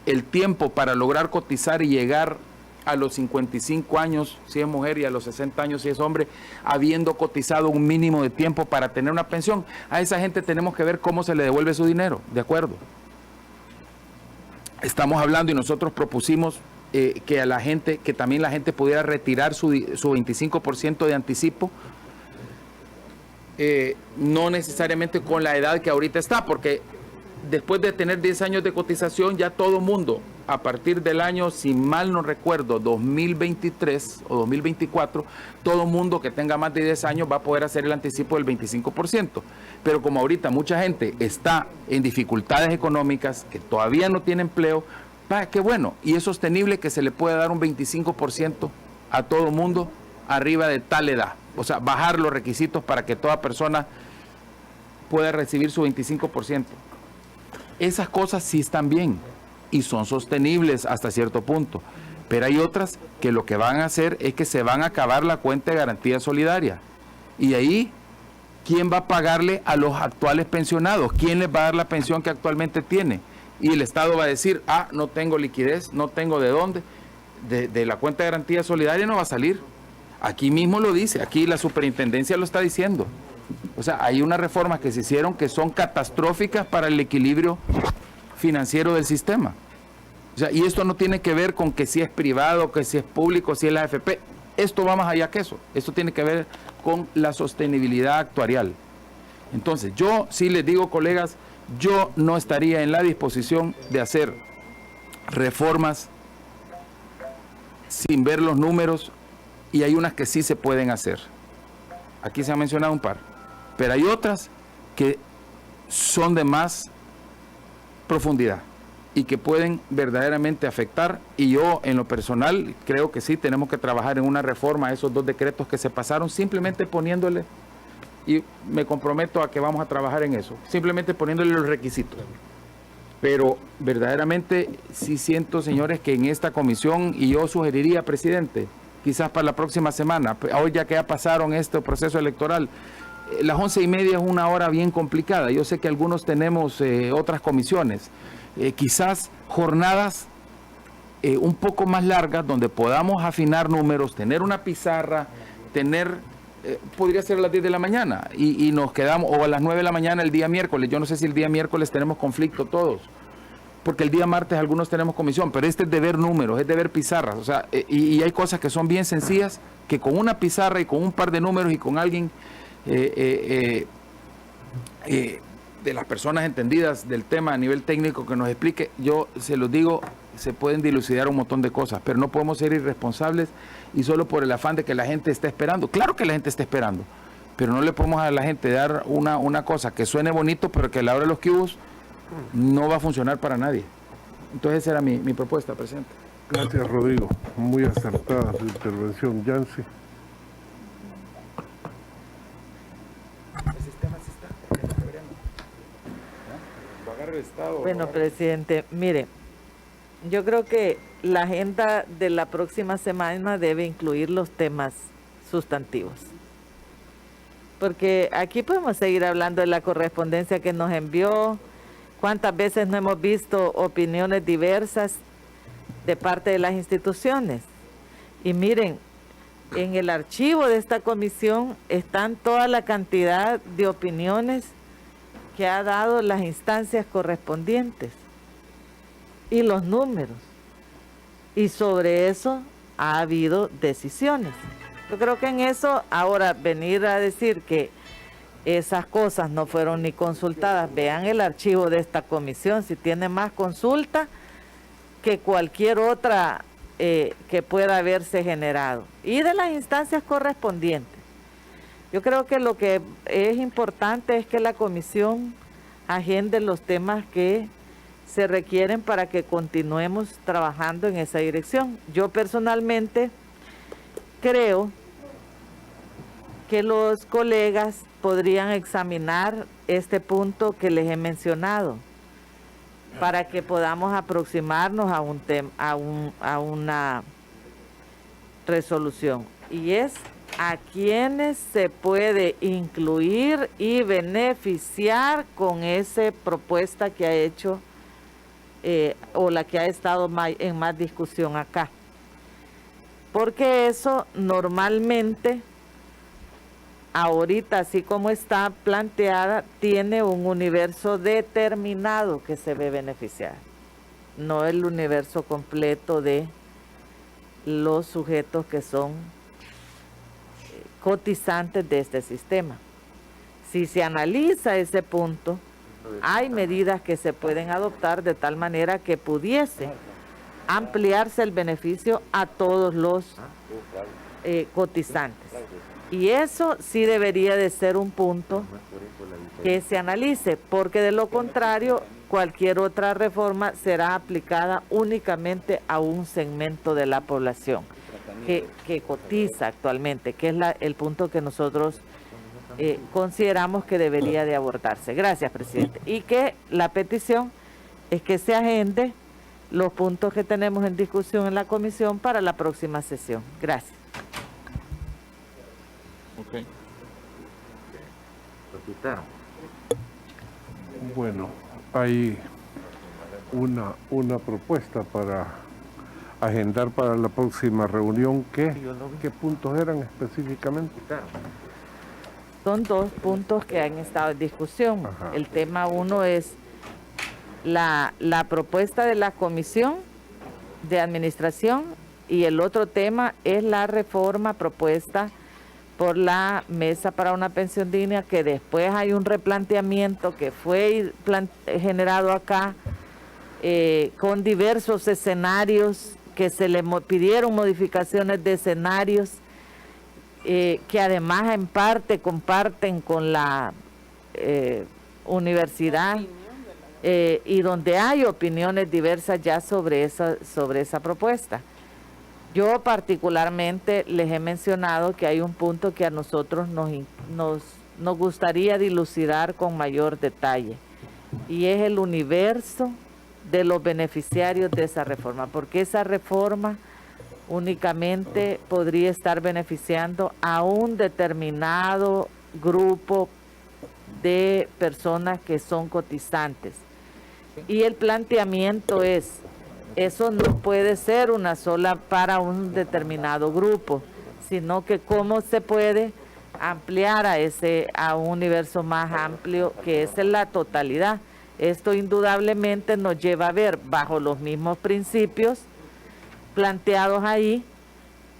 el tiempo para lograr cotizar y llegar a los 55 años, si es mujer, y a los 60 años, si es hombre, habiendo cotizado un mínimo de tiempo para tener una pensión, a esa gente tenemos que ver cómo se le devuelve su dinero, ¿de acuerdo? Estamos hablando y nosotros propusimos que a la gente, que también la gente pudiera retirar su 25% de anticipo, no necesariamente con la edad que ahorita está, porque después de tener 10 años de cotización, ya todo mundo, a partir del año, si mal no recuerdo, 2023 o 2024, todo mundo que tenga más de 10 años va a poder hacer el anticipo del 25%. Pero como ahorita mucha gente está en dificultades económicas, que todavía no tiene empleo, qué bueno, y es sostenible que se le pueda dar un 25% a todo mundo arriba de tal edad. O sea, bajar los requisitos para que toda persona pueda recibir su 25%. Esas cosas sí están bien y son sostenibles hasta cierto punto. pero hay otras que lo que van a hacer es que se van a acabar la cuenta de garantía solidaria. Y ahí, ¿quién va a pagarle a los actuales pensionados? ¿Quién les va a dar la pensión que actualmente tiene? Y el Estado va a decir, no tengo liquidez, no tengo de dónde, de la cuenta de garantía solidaria no va a salir. Aquí mismo lo dice, aquí la superintendencia lo está diciendo. O sea, hay unas reformas que se hicieron que son catastróficas para el equilibrio financiero del sistema. O sea, y esto no tiene que ver con que si es privado, que si es público, si es la AFP. Esto va más allá que eso. Esto tiene que ver con la sostenibilidad actuarial. Entonces, yo sí les digo, colegas, yo no estaría en la disposición de hacer reformas sin ver los números, y hay unas que sí se pueden hacer. Aquí se ha mencionado un par, pero hay otras que son de más profundidad y que pueden verdaderamente afectar, y yo en lo personal creo que sí tenemos que trabajar en una reforma a esos 2 decretos que se pasaron, simplemente poniéndole, y me comprometo a que vamos a trabajar en eso, simplemente poniéndole los requisitos. Pero verdaderamente sí siento, señores, que en esta comisión, y yo sugeriría, presidente, quizás para la próxima semana, hoy ya que ya pasaron este proceso electoral, las 11:30 es una hora bien complicada. Yo sé que algunos tenemos otras comisiones, quizás jornadas un poco más largas donde podamos afinar números, tener una pizarra, podría ser a las 10 de la mañana y nos quedamos, o a las 9 de la mañana el día miércoles. Yo no sé si el día miércoles tenemos conflicto todos, porque el día martes algunos tenemos comisión, pero este es de ver números, es de ver pizarras, o sea, y hay cosas que son bien sencillas, que con una pizarra y con un par de números y con alguien de las personas entendidas del tema a nivel técnico que nos explique, yo se los digo, se pueden dilucidar un montón de cosas, pero no podemos ser irresponsables y solo por el afán de que la gente está esperando. Claro que la gente está esperando, pero no le podemos a la gente dar una cosa que suene bonito, pero que a la hora de los cubos no va a funcionar para nadie. Entonces esa era mi propuesta, presidente. Gracias, Rodrigo. Muy acertada su intervención. Yancy. Bueno, presidente, mire, yo creo que la agenda de la próxima semana debe incluir los temas sustantivos. Porque aquí podemos seguir hablando de la correspondencia que nos envió, cuántas veces no hemos visto opiniones diversas de parte de las instituciones. Y miren, en el archivo de esta comisión están toda la cantidad de opiniones que ha dado las instancias correspondientes y los números. Y sobre eso ha habido decisiones. Yo creo que en eso, ahora venir a decir que esas cosas no fueron ni consultadas, vean el archivo de esta comisión, si tiene más consulta que cualquier otra que pueda haberse generado, y de las instancias correspondientes. Yo creo que lo que es importante es que la comisión agende los temas que se requieren para que continuemos trabajando en esa dirección. Yo personalmente creo que los colegas podrían examinar este punto que les he mencionado para que podamos aproximarnos a una resolución, y es a quienes se puede incluir y beneficiar con esa propuesta que ha hecho o la que ha estado en más discusión acá. Porque eso normalmente, ahorita así como está planteada, tiene un universo determinado que se ve beneficiar, no el universo completo de los sujetos que son cotizantes de este sistema. Si se analiza ese punto, hay medidas que se pueden adoptar de tal manera que pudiese ampliarse el beneficio a todos los cotizantes. Y eso sí debería de ser un punto que se analice, porque de lo contrario, cualquier otra reforma será aplicada únicamente a un segmento de la población que cotiza actualmente, que es el punto que nosotros consideramos que debería de abordarse. Gracias, presidente. Y que la petición es que se agende los puntos que tenemos en discusión en la comisión para la próxima sesión. Gracias. Okay. Bueno, hay una propuesta para agendar para la próxima reunión. ¿Qué puntos eran específicamente? Son 2 puntos que han estado en discusión. Ajá. El tema 1 es la propuesta de la Comisión de Administración y el otro tema es la reforma propuesta por la Mesa para una Pensión Digna, que después hay un replanteamiento que fue generado acá con diversos escenarios, que se le pidieron modificaciones de escenarios que además en parte comparten con la universidad y donde hay opiniones diversas ya sobre esa propuesta. Yo particularmente les he mencionado que hay un punto que a nosotros nos gustaría dilucidar con mayor detalle, y es el universo de los beneficiarios de esa reforma, porque esa reforma únicamente podría estar beneficiando a un determinado grupo de personas que son cotizantes. Y el planteamiento es, eso no puede ser una sola para un determinado grupo, sino que cómo se puede ampliar a un universo más amplio, que es en la totalidad. Esto indudablemente nos lleva a ver, bajo los mismos principios planteados ahí,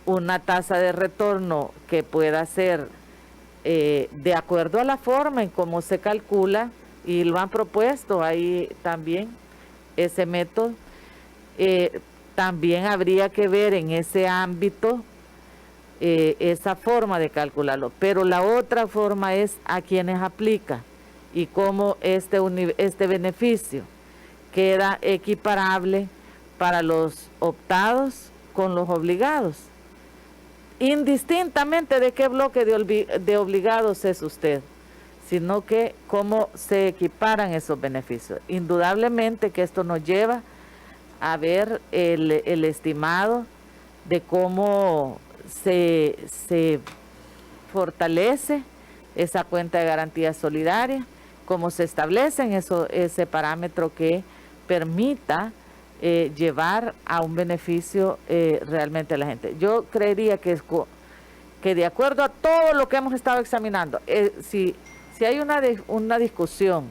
una tasa de retorno que pueda ser de acuerdo a la forma en cómo se calcula, y lo han propuesto ahí también ese método. También habría que ver en ese ámbito esa forma de calcularlo, pero la otra forma es a quienes aplica y cómo este beneficio queda equiparable para los optados con los obligados, indistintamente de qué bloque de obligados es usted, sino que cómo se equiparan esos beneficios. Indudablemente que esto nos lleva a ver el estimado de cómo se fortalece esa cuenta de garantía solidaria, cómo se establece ese parámetro que permita llevar a un beneficio realmente a la gente. Yo creería que de acuerdo a todo lo que hemos estado examinando, si hay una discusión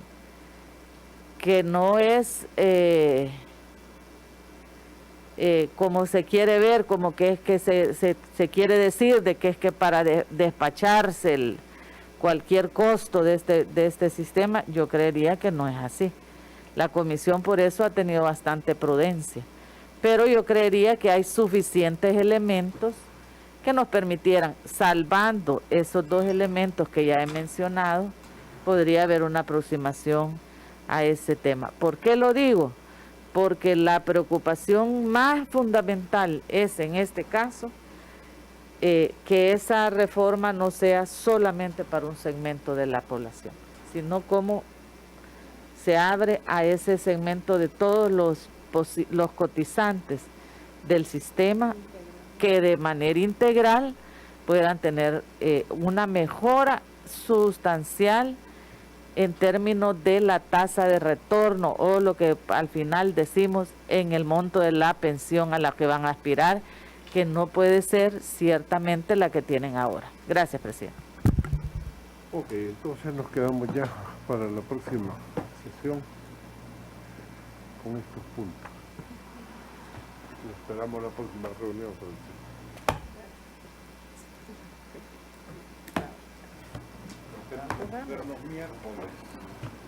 que no es como se quiere ver, como que es que se quiere decir de que es que para despacharse cualquier costo de este sistema, yo creería que no es así. La comisión por eso ha tenido bastante prudencia, pero yo creería que hay suficientes elementos que nos permitieran, salvando esos 2 elementos que ya he mencionado, podría haber una aproximación a ese tema. ¿Por qué lo digo? Porque la preocupación más fundamental es, en este caso, que esa reforma no sea solamente para un segmento de la población, sino como se abre a ese segmento de todos los cotizantes del sistema, que de manera integral puedan tener una mejora sustancial en términos de la tasa de retorno, o lo que al final decimos en el monto de la pensión a la que van a aspirar, que no puede ser ciertamente la que tienen ahora. Gracias, presidente. Ok, entonces nos quedamos ya para la próxima sesión con estos puntos. Y esperamos la próxima reunión.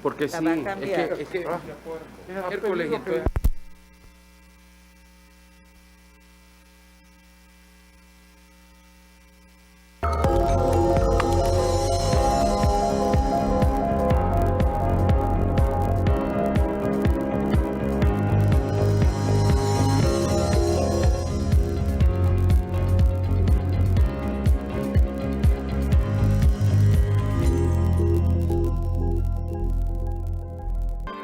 Porque sí, La va a cambiar. es que miércoles, entonces